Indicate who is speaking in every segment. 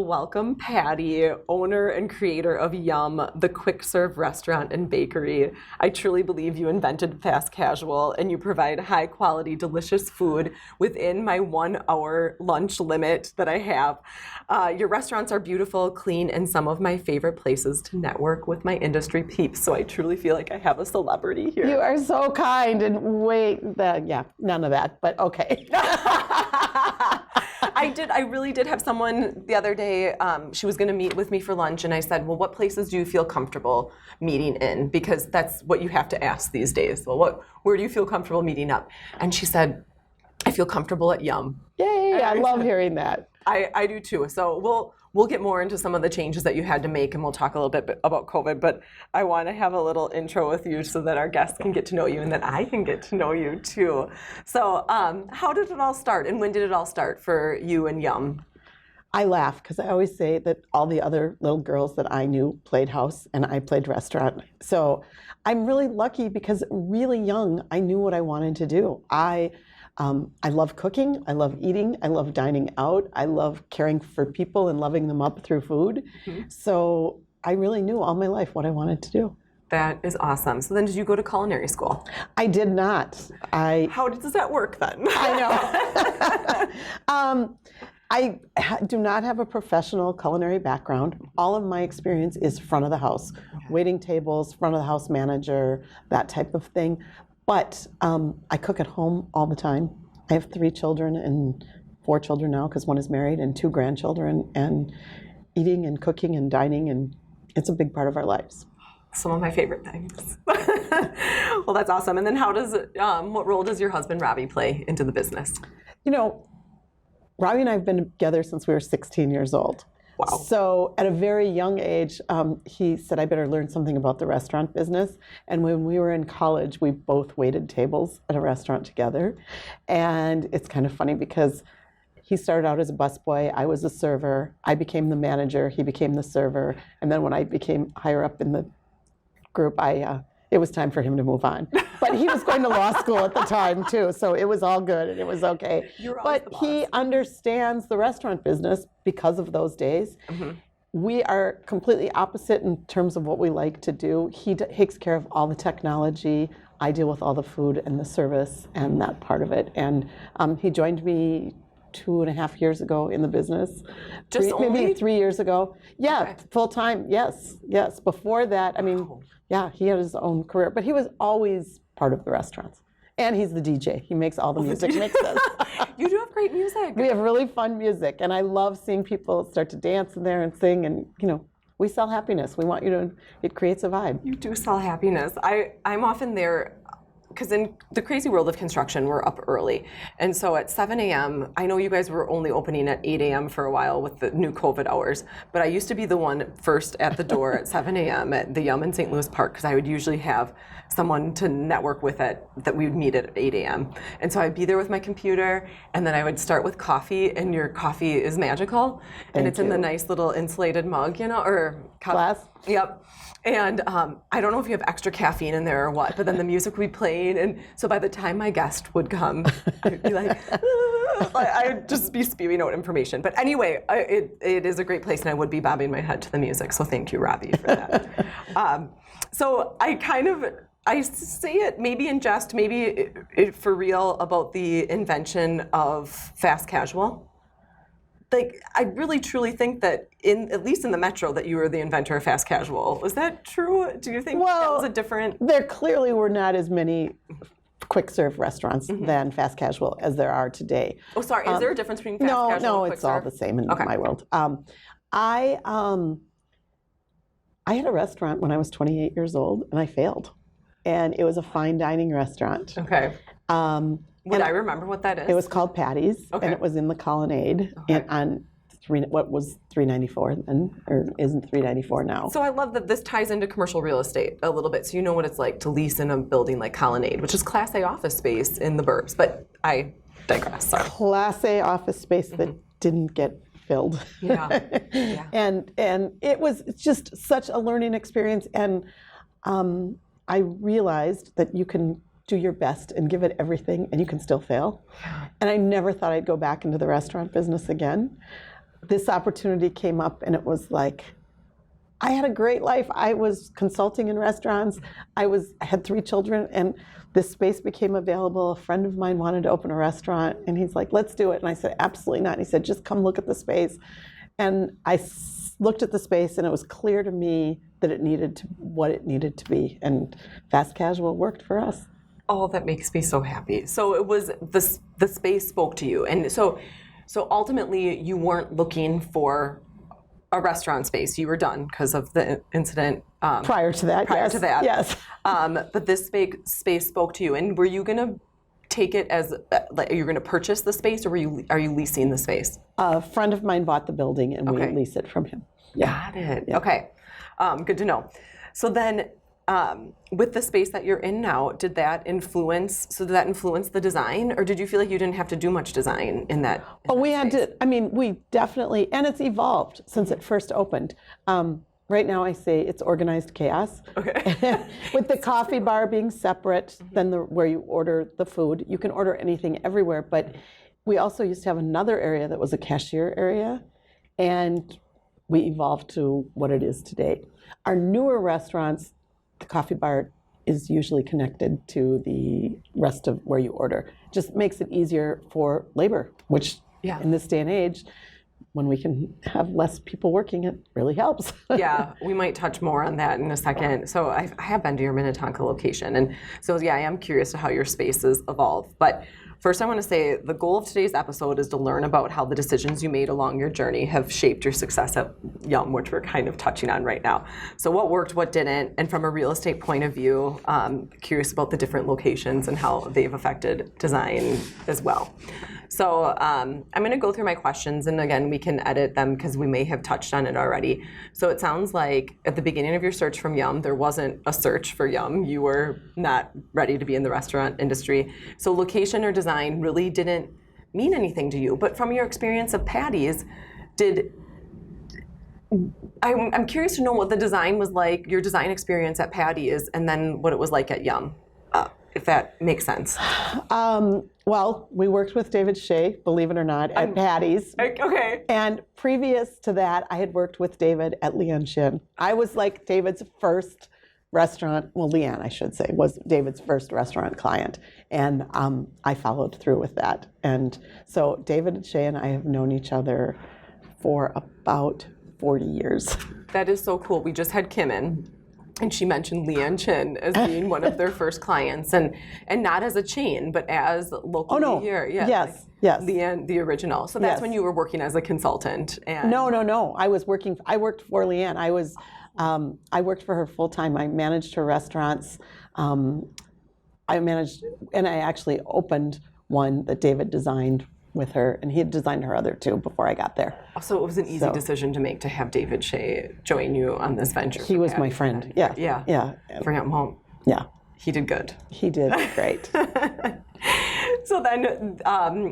Speaker 1: welcome Patti, owner and creator of Yum, the quick serve restaurant and bakery. I truly believe you invented fast casual and you provide high quality, delicious food within my 1 hour lunch limit that I have. Your restaurants are beautiful, clean, and some of my favorite places to network with my industry peeps. So I truly feel like I have a celebrity here.
Speaker 2: You are so kind, and none of that, but okay.
Speaker 1: I really did have someone the other day, she was going to meet with me for lunch, and I said, well, what places do you feel comfortable meeting in? Because that's what you have to ask these days. Well, where do you feel comfortable meeting up? And she said, I feel comfortable at Yum.
Speaker 2: Yay, I love hearing that.
Speaker 1: I do too. So we'll get more into some of the changes that you had to make, and we'll talk a little bit about COVID, but I want to have a little intro with you so that our guests can get to know you and that I can get to know you too. So how did it all start, and when did it all start for you and Yum?
Speaker 2: I laugh because I always say that all the other little girls that I knew played house and I played restaurant. So I'm really lucky because really young, I knew what I wanted to do. I love cooking, I love eating, I love dining out, I love caring for people and loving them up through food. Mm-hmm. So I really knew all my life what I wanted to do.
Speaker 1: That is awesome. So then did you go to culinary school?
Speaker 2: I did not.
Speaker 1: How does that work then?
Speaker 2: I know. I do not have a professional culinary background. All of my experience is front of the house, waiting tables, front of the house manager, that type of thing. But I cook at home all the time. I have 3 children and 4 children now because one is married and 2 grandchildren, and eating and cooking and dining, and it's a big part of our lives.
Speaker 1: Some of my favorite things. Well, that's awesome. And then what role does your husband, Robbie, play into the business?
Speaker 2: You know, Robbie and I have been together since we were 16 years old.
Speaker 1: Wow.
Speaker 2: So at a very young age, he said, I better learn something about the restaurant business. And when we were in college, we both waited tables at a restaurant together. And it's kind of funny because he started out as a busboy, I was a server, I became the manager, he became the server. And then when I became higher up in the group, it was time for him to move on. But he was going to law school at the time too, so it was all good and it was okay. But he understands the restaurant business because of those days. Mm-hmm. We are completely opposite in terms of what we like to do. He takes care of all the technology. I deal with all the food and the service and that part of it. And he joined me 2.5 years ago in the business. Maybe 3 years ago. Yeah, okay. Full time, yes. Before that, I mean, yeah, he had his own career, but he was always part of the restaurants. And he's the DJ. He makes all the music mixes.
Speaker 1: You do have great music.
Speaker 2: We have really fun music, and I love seeing people start to dance in there and sing, and we sell happiness. We want you to, it creates a vibe.
Speaker 1: You do sell happiness. I'm often there because in the crazy world of construction, we're up early. And so at 7 a.m., I know you guys were only opening at 8 a.m. for a while with the new COVID hours, but I used to be the one first at the door at 7 a.m. at the Yum in St. Louis Park because I would usually have someone to network with that we would meet at 8 a.m. And so I'd be there with my computer, and then I would start with coffee, and your coffee is magical. And it's in the nice little insulated mug, or
Speaker 2: glass.
Speaker 1: Yep. And I don't know if you have extra caffeine in there or what, but then the music would be playing, and so by the time my guest would come, I'd be like, I'd just be spewing out information. But anyway, it is a great place, and I would be bobbing my head to the music, so thank you, Robbie, for that. So I say it maybe in jest, maybe for real about the invention of fast casual. Like, I really truly think that, at least in the metro, that you were the inventor of fast casual. Was that true? Do you think that was a different?
Speaker 2: There clearly were not as many quick serve restaurants than fast casual as there are today.
Speaker 1: Oh, sorry. Is there a difference between fast casual and quick serve?
Speaker 2: No, it's all the same in my world. I had a restaurant when I was 28 years old, and I failed. And it was a fine dining restaurant.
Speaker 1: Okay. Would I remember what that is?
Speaker 2: It was called Patti's, and it was in the Colonnade, and on what was $394 then, or isn't $394 now.
Speaker 1: So I love that this ties into commercial real estate a little bit, so you know what it's like to lease in a building like Colonnade, which is Class A office space in the burbs. But I digress. Sorry.
Speaker 2: Class A office space that didn't get filled.
Speaker 1: Yeah.
Speaker 2: And it was just such a learning experience, and I realized that you can do your best and give it everything, and you can still fail. And I never thought I'd go back into the restaurant business again. this opportunity came up, and it was like, I had a great life. I was consulting in restaurants. I had 3 children, and this space became available. A friend of mine wanted to open a restaurant, and he's like, let's do it. And I said, absolutely not. And he said, just come look at the space. And I looked at the space, and it was clear to me that what it needed to be. And fast casual worked for us.
Speaker 1: Oh, that makes me so happy. So it was the space spoke to you. And so ultimately, you weren't looking for a restaurant space. You were done because of the incident.
Speaker 2: Prior to that, yes.
Speaker 1: But this space spoke to you. And were you going to take it as, like, are you going to purchase the space, or are you leasing the space?
Speaker 2: A friend of mine bought the building, and we lease it from him.
Speaker 1: Yeah. Got it. Yeah. Okay. Good to know. So then, with the space that you're in now, did that influence the design, or did you feel like you didn't have to do much design in that?
Speaker 2: We had to. I mean, we definitely, and it's evolved since it first opened. Right now, I say it's organized chaos.
Speaker 1: Okay.
Speaker 2: With the coffee bar being separate than where you order the food. You can order anything everywhere, but we also used to have another area that was a cashier area, and we evolved to what it is today. Our newer restaurants, the coffee bar is usually connected to the rest of where you order. Just makes it easier for labor, which in this day and age, when we can have less people working, it really helps.
Speaker 1: Yeah, we might touch more on that in a second. So I have been to your Minnetonka location. And so, yeah, I am curious to how your spaces evolve. But first, I want to say the goal of today's episode is to learn about how the decisions you made along your journey have shaped your success at Yum, which we're kind of touching on right now. So what worked, what didn't, and from a real estate point of view, curious about the different locations and how they've affected design as well. So I'm going to go through my questions, and again, we can edit them because we may have touched on it already. So it sounds like at the beginning of your search from Yum, there wasn't a search for Yum. You were not ready to be in the restaurant industry. So location or design really didn't mean anything to you. But from your experience of Patti's, I'm curious to know what the design was like, your design experience at Patti's, and then what it was like at Yum, if that makes sense.
Speaker 2: Well, we worked with David Shea, believe it or not, at Patti's.
Speaker 1: Okay.
Speaker 2: And previous to that, I had worked with David at Leanne Shin. I was like David's first restaurant, well, Leanne, I should say, was David's first restaurant client. And I followed through with that. And so David Shea and I have known each other for about 40 years.
Speaker 1: That is so cool. We just had Kim in, and she mentioned Leanne Chin as being one of their first clients, and not as a chain, but as locally here. Yeah,
Speaker 2: yes.
Speaker 1: Leanne, the original. So that's when you were working as a consultant. And
Speaker 2: No. I worked for Leanne. I worked for her full time. I managed her restaurants. And I actually opened one that David designed with her, and he had designed her other two before I got there.
Speaker 1: So it was an easy decision to make to have David Shea join you on this venture.
Speaker 2: He was my friend. Yeah.
Speaker 1: For him home.
Speaker 2: Yeah.
Speaker 1: He did good.
Speaker 2: He did great.
Speaker 1: So then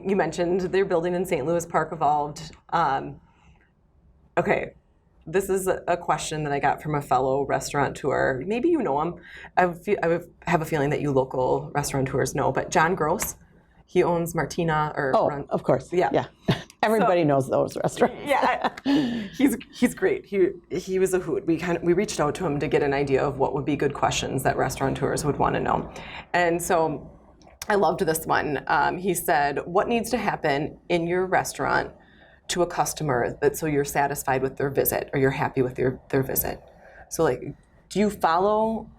Speaker 1: you mentioned their building in St. Louis Park evolved. Okay. This is a question that I got from a fellow restaurateur. Maybe you know him. I have a feeling that you local restaurateurs know, but John Gross. He owns Martina.
Speaker 2: Of course. Yeah. Everybody knows those restaurants.
Speaker 1: Yeah, he's great. He was a hoot. We reached out to him to get an idea of what would be good questions that restaurateurs would want to know, and so I loved this one. He said, "What needs to happen in your restaurant to a customer so you're satisfied with their visit, or you're happy with their visit?" So, like, do you follow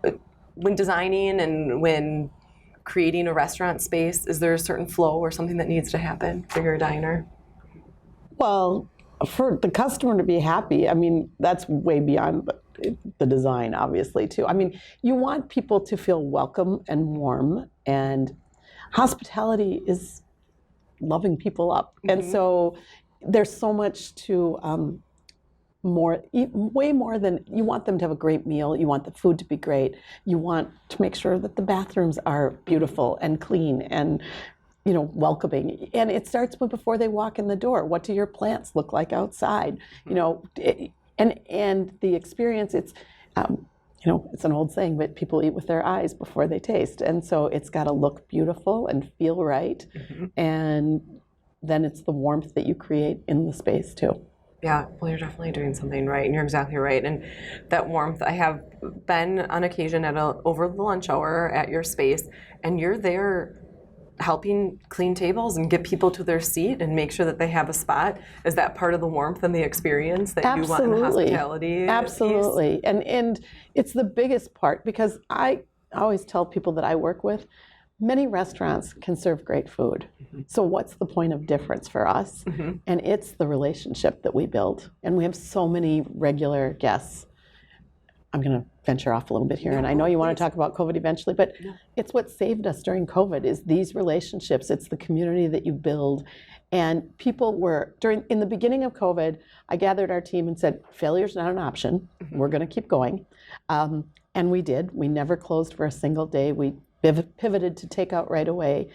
Speaker 1: when designing and when creating a restaurant space? Is there a certain flow or something that needs to happen for your diner?
Speaker 2: Well, for the customer to be happy, I mean, that's way beyond the design, obviously, too. I mean, you want people to feel welcome and warm, and hospitality is loving people up. Mm-hmm. And so there's so much to way more than, you want them to have a great meal, you want the food to be great, you want to make sure that the bathrooms are beautiful and clean and welcoming. And it starts before they walk in the door. What do your plants look like outside? And the experience, it's it's an old saying, but people eat with their eyes before they taste. And so it's got to look beautiful and feel right. Mm-hmm. And then it's the warmth that you create in the space too.
Speaker 1: Yeah, well, you're definitely doing something right, and you're exactly right. And that warmth, I have been on occasion over the lunch hour at your space, and you're there helping clean tables and get people to their seat and make sure that they have a spot. Is that part of the warmth and the experience that you want in the hospitality
Speaker 2: Absolutely. And it's the biggest part, because I always tell people that I work with, many restaurants can serve great food. So what's the point of difference for us? And it's the relationship that we build. And we have so many regular guests. I'm going to venture off a little bit here, and I know you want to talk about COVID eventually, but it's what saved us during COVID is these relationships. It's the community that you build. And people were, in the beginning of COVID, I gathered our team and said, failure's not an option. We're going to keep going. And we did. We never closed for a single day. We pivoted to takeout right away.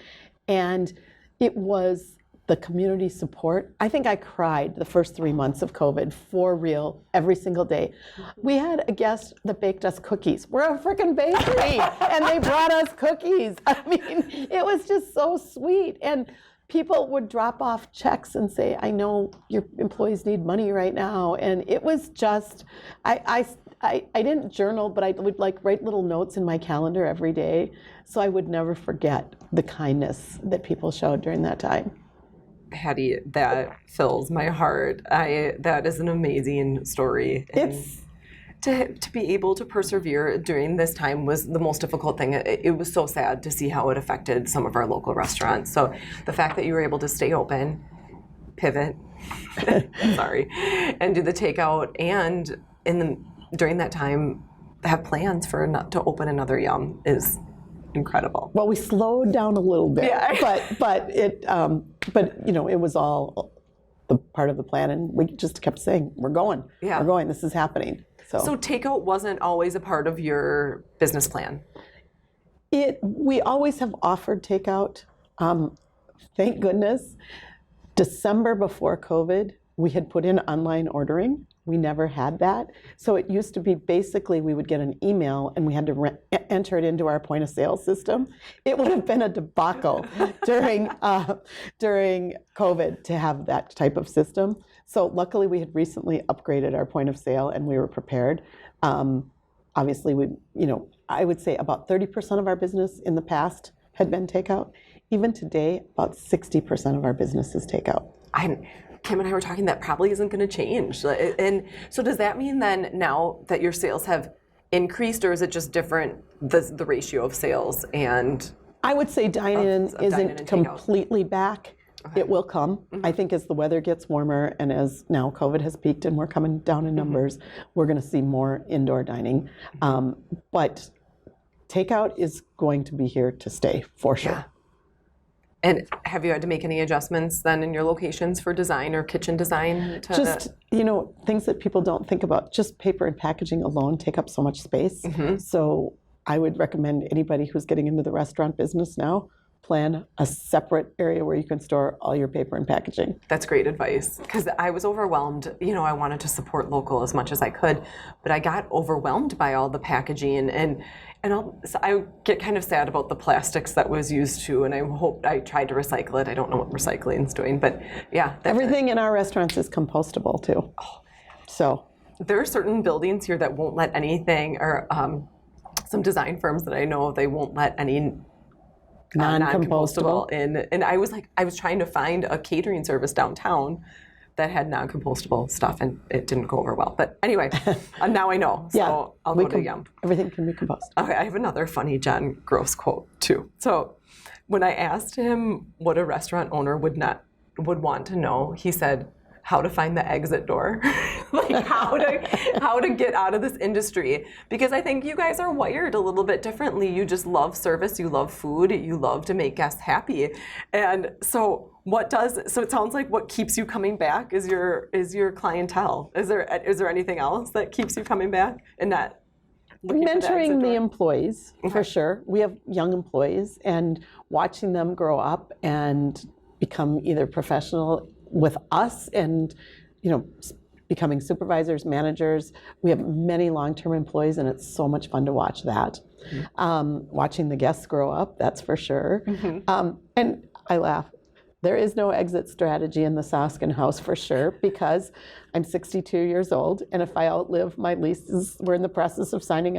Speaker 2: And it was the community support. I think I cried the first 3 months of COVID, for real, every single day. We had a guest that baked us cookies. We're a freaking bakery, and they brought us cookies. I mean, it was just so sweet. And people would drop off checks and say, I know your employees need money right now. And it was just, I didn't journal, but I would write little notes in my calendar every day, so I would never forget the kindness that people showed during that time.
Speaker 1: Patti, that fills my heart. That is an amazing story.
Speaker 2: It's
Speaker 1: to be able to persevere during this time was the most difficult thing. It was so sad to see how it affected some of our local restaurants. So the fact that you were able to stay open, pivot, sorry, and do the takeout, and during that time have plans to open another Yum is incredible.
Speaker 2: Well, we slowed down a little bit, but it was all the part of the plan, and we just kept saying, we're going, this is happening.
Speaker 1: So takeout wasn't always a part of your business plan?
Speaker 2: We always have offered takeout. Thank goodness. December before COVID, we had put in online ordering. We never had that. So it used to be basically we would get an email and we had to enter it into our point of sale system. It would have been a debacle during COVID to have that type of system. So luckily we had recently upgraded our point of sale and we were prepared. Obviously, I would say about 30% of our business in the past had been takeout. Even today, about 60% of our business is takeout.
Speaker 1: Kim and I were talking, that probably isn't going to change. And so does that mean then now that your sales have increased, or is it just different, the ratio of sales? And
Speaker 2: I would say dine-in isn't completely back. Okay. It will come. I think as the weather gets warmer and as now COVID has peaked and we're coming down in numbers, we're going to see more indoor dining. But takeout is going to be here to stay, for sure.
Speaker 1: Yeah. And have you had to make any adjustments then in your locations for design or kitchen design?
Speaker 2: Just, things that people don't think about. Just paper and packaging alone take up so much space. So I would recommend anybody who's getting into the restaurant business now, plan a separate area where you can store all your paper and packaging.
Speaker 1: That's great advice, because I was overwhelmed. I wanted to support local as much as I could, but I got overwhelmed by all the packaging, and so I get kind of sad about the plastics that was used too, and I tried to recycle it. I don't know what recycling is doing, but yeah.
Speaker 2: Everything in our restaurants is compostable too. So
Speaker 1: there are certain buildings here that won't let anything, or some design firms that I know, they won't let any non-compostable in. And I was trying to find a catering service downtown that had non-compostable stuff, and it didn't go over well. But anyway, now I know, so I'll go to Yum.
Speaker 2: Everything can be composted.
Speaker 1: Okay, I have another funny John Gross quote too. So when I asked him what a restaurant owner would want to know, he said, how to find the exit door, how to get out of this industry. Because I think you guys are wired a little bit differently. You just love service, you love food, you love to make guests happy. And so it sounds like what keeps you coming back is your clientele. Is there anything else that keeps you coming back and not
Speaker 2: mentoring the employees, for sure. We have young employees, and watching them grow up and become either professional with us and becoming supervisors, managers. We have many long-term employees, and it's so much fun to watch that. Watching the guests grow up, that's for sure. And I laugh. There is no exit strategy in the Soskin house for sure, because I'm 62 years old, and if I outlive my leases, we're in the process of signing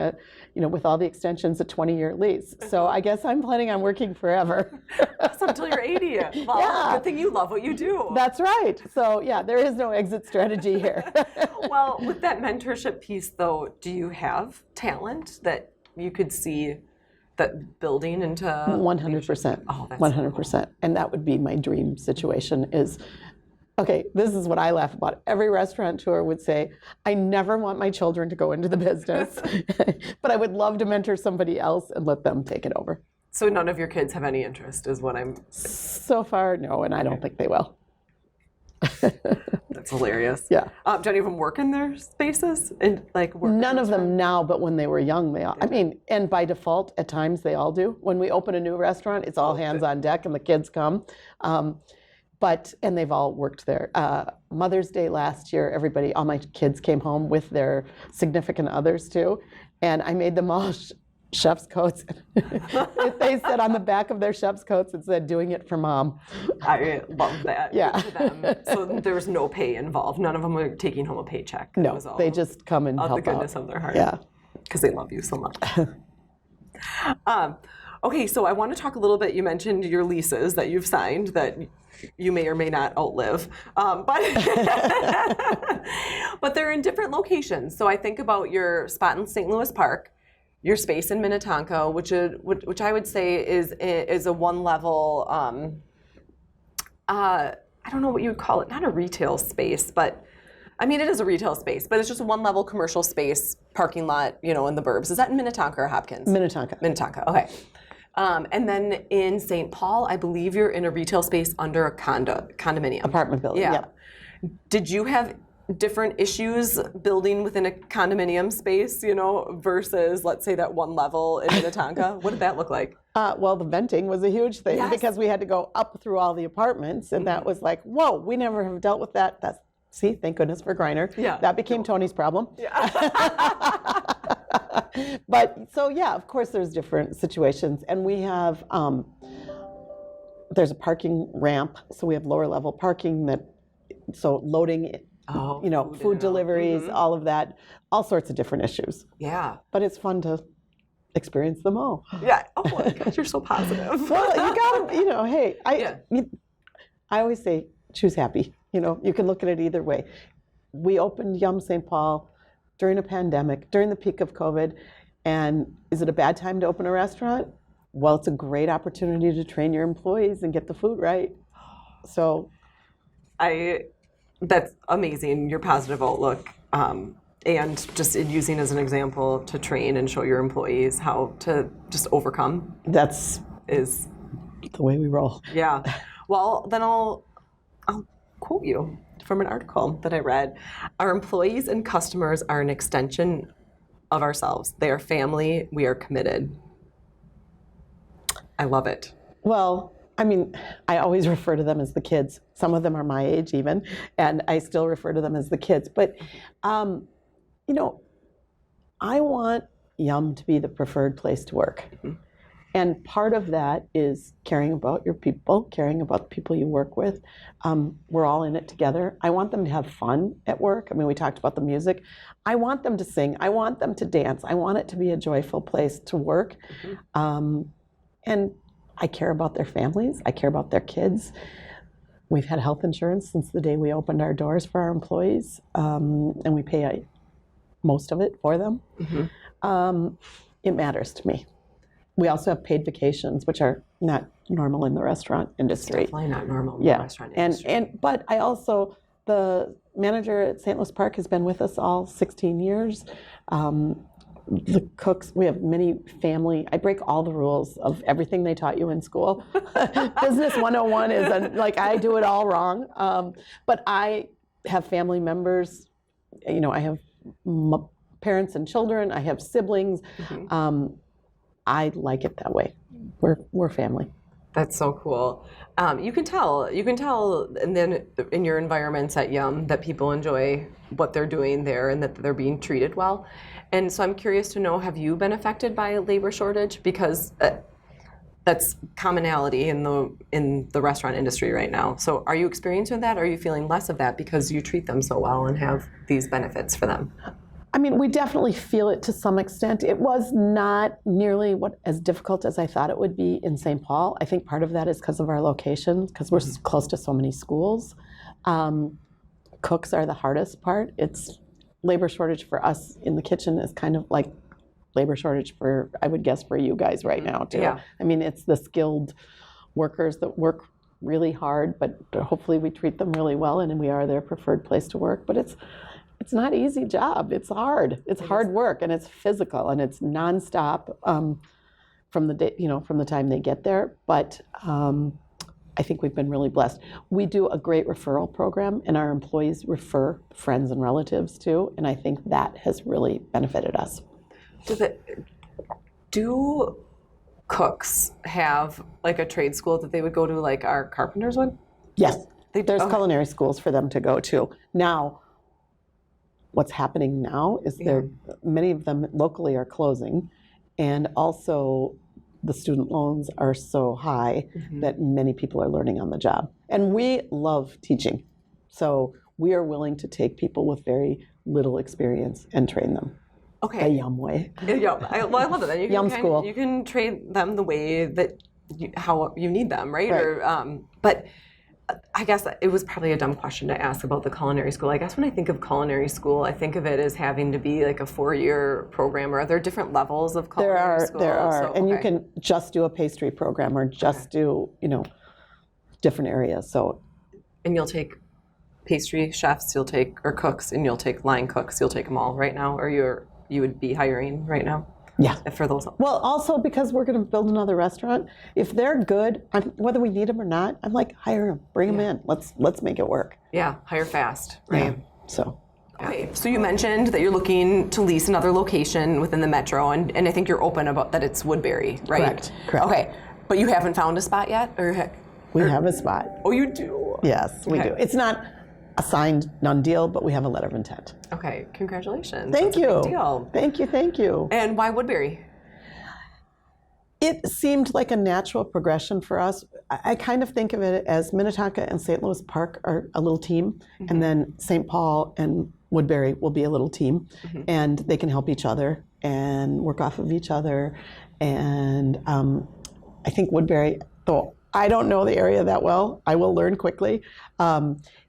Speaker 2: with all the extensions, a 20-year lease. So I guess I'm planning on working forever.
Speaker 1: That's until you're 80. Well,
Speaker 2: Yeah.
Speaker 1: good thing you love what you do.
Speaker 2: That's right. So yeah, there is no exit strategy here.
Speaker 1: Well, with that mentorship piece, though, do you have talent that you could see that building into
Speaker 2: 100%.
Speaker 1: Oh, that's
Speaker 2: 100%. And that would be my dream situation is, okay, this is what I laugh about. Every restaurateur would say, I never want my children to go into the business, but I would love to mentor somebody else and let them take it over.
Speaker 1: So none of your kids have any interest, is what I'm...
Speaker 2: So far, no, and I don't think they will.
Speaker 1: That's hilarious.
Speaker 2: Yeah.
Speaker 1: Do any of them work in their spaces? And work
Speaker 2: None of them now, but when they were young, they all, I mean, and by default, at times they all do. When we open a new restaurant, it's all hands on deck and the kids come. And they've all worked there. Mother's Day last year, all my kids came home with their significant others too. And I made them all chef's coats. They said on the back of their chef's coats, it said, doing it for mom.
Speaker 1: I love that.
Speaker 2: Yeah.
Speaker 1: To them. So there was no pay involved. None of them were taking home a paycheck.
Speaker 2: No, they just come and help out.
Speaker 1: Out the goodness of their heart.
Speaker 2: Yeah.
Speaker 1: Because they love you so much. Okay, so I want to talk a little bit. You mentioned your leases that you've signed that you may or may not outlive, but but they're in different locations. So I think about your spot in St. Louis Park, your space in Minnetonka, which I would say is a one level. I don't know what you would call it. Not a retail space, but I mean it is a retail space, but it's just a one level commercial space parking lot, in the burbs. Is that in Minnetonka or Hopkins?
Speaker 2: Minnetonka.
Speaker 1: Minnetonka. Okay. And then in St. Paul, I believe you're in a retail space under a condominium.
Speaker 2: Apartment building. Yeah.
Speaker 1: Did you have different issues building within a condominium space, versus, let's say, that one level in Minnetonka? What did that look like?
Speaker 2: Well, the venting was a huge thing.
Speaker 1: Yes.
Speaker 2: Because we had to go up through all the apartments, and that was like, whoa, we never have dealt with that. See, thank goodness for Griner.
Speaker 1: Yeah.
Speaker 2: That became Tony's problem.
Speaker 1: Yeah.
Speaker 2: But so yeah, of course there's different situations, and we have there's a parking ramp, so we have lower level parking so loading, food deliveries, all of that, all sorts of different issues.
Speaker 1: Yeah.
Speaker 2: But it's fun to experience them all.
Speaker 1: Yeah. Oh my gosh, you're so positive.
Speaker 2: Well, you gotta, hey, I always say choose happy. You can look at it either way. We opened Yum St. Paul during a pandemic, during the peak of COVID, and is it a bad time to open a restaurant? Well, it's a great opportunity to train your employees and get the food right. So,
Speaker 1: that's amazing, your positive outlook, and just in using as an example to train and show your employees how to just overcome.
Speaker 2: Is the way we roll.
Speaker 1: Yeah. Well, then I'll quote you from an article that I read. Our employees and customers are an extension of ourselves. They are family. We are committed. I love it.
Speaker 2: Well, I mean, I always refer to them as the kids. Some of them are my age even, and I still refer to them as the kids. But, I want Yum to be the preferred place to work. Mm-hmm. And part of that is caring about your people, caring about the people you work with. We're all in it together. I want them to have fun at work. I mean, we talked about the music. I want them to sing. I want them to dance. I want it to be a joyful place to work. Mm-hmm. And I care about their families. I care about their kids. We've had health insurance since the day we opened our doors for our employees, and we pay most of it for them. Mm-hmm. It matters to me. We also have paid vacations, which are not normal in the restaurant industry.
Speaker 1: It's definitely not normal in the restaurant industry.
Speaker 2: But I also, the manager at St. Louis Park has been with us all 16 years. The cooks, we have many family. I break all the rules of everything they taught you in school. Business 101 is I do it all wrong. But I have family members. I have parents and children. I have siblings. Mm-hmm. I like it that way. We're family.
Speaker 1: That's so cool. You can tell, and then in your environments at Yum that people enjoy what they're doing there and that they're being treated well. And so I'm curious to know, have you been affected by a labor shortage? Because that's commonality in the restaurant industry right now. So are you experiencing that? Or are you feeling less of that because you treat them so well and have these benefits for them?
Speaker 2: I mean, we definitely feel it to some extent. It was not nearly as difficult as I thought it would be in St. Paul. I think part of that is because of our location, because we're close to so many schools. Cooks are the hardest part. It's labor shortage for us in the kitchen is kind of like labor shortage for, I would guess, for you guys right now too.
Speaker 1: Yeah.
Speaker 2: I mean, it's the skilled workers that work really hard, but hopefully we treat them really well and we are their preferred place to work. But it's not an easy job. It's hard. It's hard work, and it's physical, and it's nonstop from the day, from the time they get there. But I think we've been really blessed. We do a great referral program, and our employees refer friends and relatives too, and I think that has really benefited us.
Speaker 1: Do cooks have like a trade school that they would go to, like our carpenters would?
Speaker 2: Yes, there's culinary schools for them to go to. Now, what's happening now is many of them locally are closing, and also the student loans are so high that many people are learning on the job. And we love teaching, so we are willing to take people with very little experience and train them.
Speaker 1: Okay.
Speaker 2: The Yum way.
Speaker 1: Yeah, I love it. Then you can
Speaker 2: Yum school.
Speaker 1: You can train them the way that how you need them, right?
Speaker 2: Right.
Speaker 1: But I guess it was probably a dumb question to ask about the culinary school. I guess when I think of culinary school, I think of it as having to be like a 4-year program. Or are there different levels of culinary school?
Speaker 2: There are.
Speaker 1: So,
Speaker 2: and you can just do a pastry program or just do, different areas. So.
Speaker 1: And you'll take pastry chefs, or cooks, and you'll take line cooks. You'll take them all right now, or you would be hiring right now?
Speaker 2: Yeah.
Speaker 1: For those.
Speaker 2: Well, also because we're going to build another restaurant, if they're good, whether we need them or not, I'm like, hire them, bring them in. Let's make it work.
Speaker 1: Yeah, hire fast, right?
Speaker 2: Yeah. So.
Speaker 1: Okay, so you mentioned that you're looking to lease another location within the metro, and I think you're open about that it's Woodbury, right?
Speaker 2: Correct.
Speaker 1: Okay, but you haven't found a spot yet,
Speaker 2: We have a spot.
Speaker 1: Oh, you do?
Speaker 2: Yes, we do. It's not a signed non-deal, but we have a letter of intent.
Speaker 1: Okay, congratulations.
Speaker 2: Thank
Speaker 1: That's
Speaker 2: you.
Speaker 1: a big deal.
Speaker 2: Thank you.
Speaker 1: And why Woodbury?
Speaker 2: It seemed like a natural progression for us. I kind of think of it as Minnetonka and St. Louis Park are a little team, and then St. Paul and Woodbury will be a little team, and they can help each other and work off of each other. And I think Woodbury, though I don't know the area that well, I will learn quickly.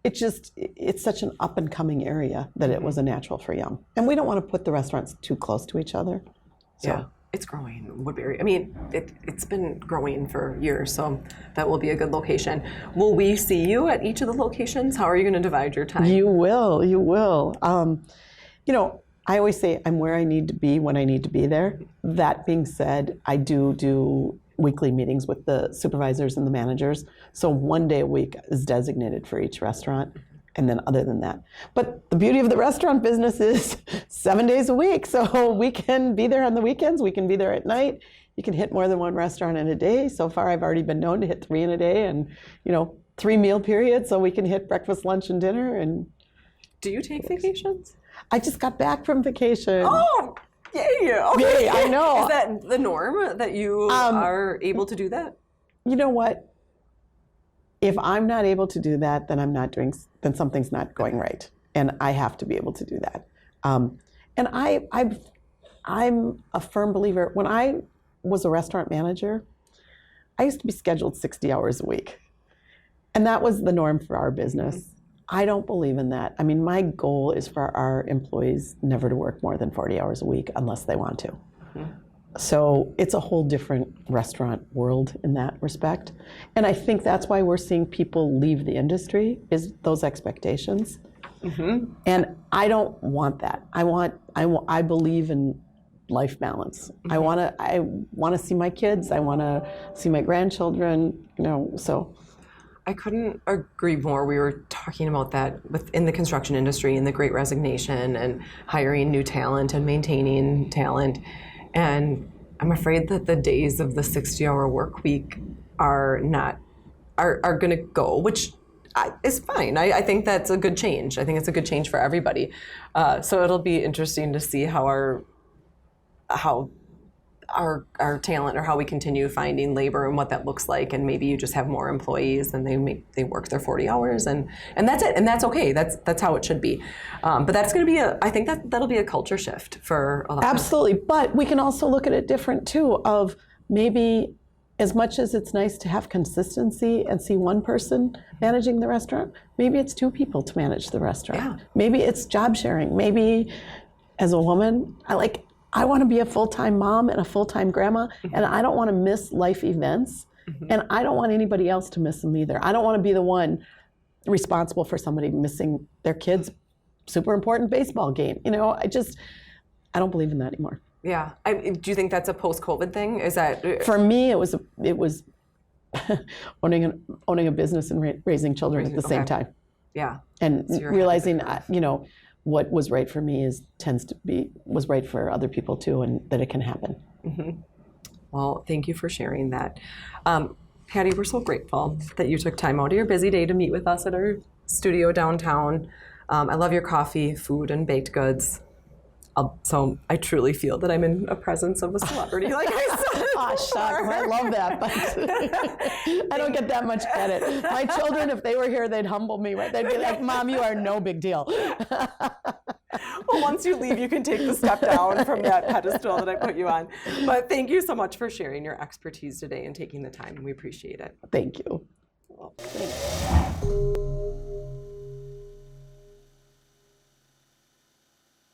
Speaker 2: It's such an up and coming area that it was a natural for Yum. And we don't want to put the restaurants too close to each other. So.
Speaker 1: Yeah, it's growing, Woodbury. I mean, it's been growing for years, so that will be a good location. Will we see you at each of the locations? How are you going to divide your time?
Speaker 2: You will. I always say I'm where I need to be when I need to be there. That being said, I do weekly meetings with the supervisors and the managers. So 1 day a week is designated for each restaurant. And then other than that. But the beauty of the restaurant business is 7 days a week. So we can be there on the weekends. We can be there at night. You can hit more than one restaurant in a day. So far, I've already been known to hit 3 in a day and, 3 meal periods. So we can hit breakfast, lunch, and dinner. And
Speaker 1: do you take vacations?
Speaker 2: I just got back from vacation.
Speaker 1: Oh, yay. Okay.
Speaker 2: Yay, I know.
Speaker 1: Is that the norm that you are able to do that?
Speaker 2: You know what? If I'm not able to do that, then something's not going right, and I have to be able to do that. And I'm a firm believer. When I was a restaurant manager, I used to be scheduled 60 hours a week, and that was the norm for our business. I don't believe in that. I mean, my goal is for our employees never to work more than 40 hours a week unless they want to. So it's a whole different restaurant world in that respect. And I think that's why we're seeing people leave the industry, is those expectations. And I don't want that. I believe in life balance. I want to see my kids. I want to see my grandchildren, so.
Speaker 1: I couldn't agree more. We were talking about that within the construction industry and the Great Resignation and hiring new talent and maintaining talent. And I'm afraid that the days of the 60-hour work week are going to go, which is fine. I think that's a good change. I think it's a good change for everybody. So it'll be interesting to see how our talent or how we continue finding labor and what that looks like, and maybe you just have more employees and they work their 40 hours and that's it, and that's okay. That's how it should be. But that's going to be I think that'll be a culture shift for a lot.
Speaker 2: Absolutely, but we can also look at it different too. Of maybe as much as it's nice to have consistency and see one person managing the restaurant, maybe it's two people to manage the restaurant.
Speaker 1: Yeah.
Speaker 2: Maybe it's job sharing. Maybe as a woman, I want to be a full-time mom and a full-time grandma, and I don't want to miss life events, and I don't want anybody else to miss them either. I don't want to be the one responsible for somebody missing their kid's super important baseball game. I don't believe in that anymore.
Speaker 1: Yeah. Do you think that's a post-COVID thing? Is that
Speaker 2: for me? It was owning a business and raising children at the same time.
Speaker 1: Yeah.
Speaker 2: And realizing, what was right for me was right for other people too, and that it can happen.
Speaker 1: Well, thank you for sharing that. Patti, we're so grateful that you took time out of your busy day to meet with us at our studio downtown. I love your coffee, food, and baked goods. So I truly feel that I'm in a presence of a celebrity, like I said.
Speaker 2: Shucks, I love that, but I don't get that much credit. My children, if they were here, they'd humble me, right? They'd be like, "Mom, you are no big deal."
Speaker 1: Well, once you leave, you can take the step down from that pedestal that I put you on. But thank you so much for sharing your expertise today and taking the time. We appreciate it.
Speaker 2: Thank you.
Speaker 1: Well, thanks.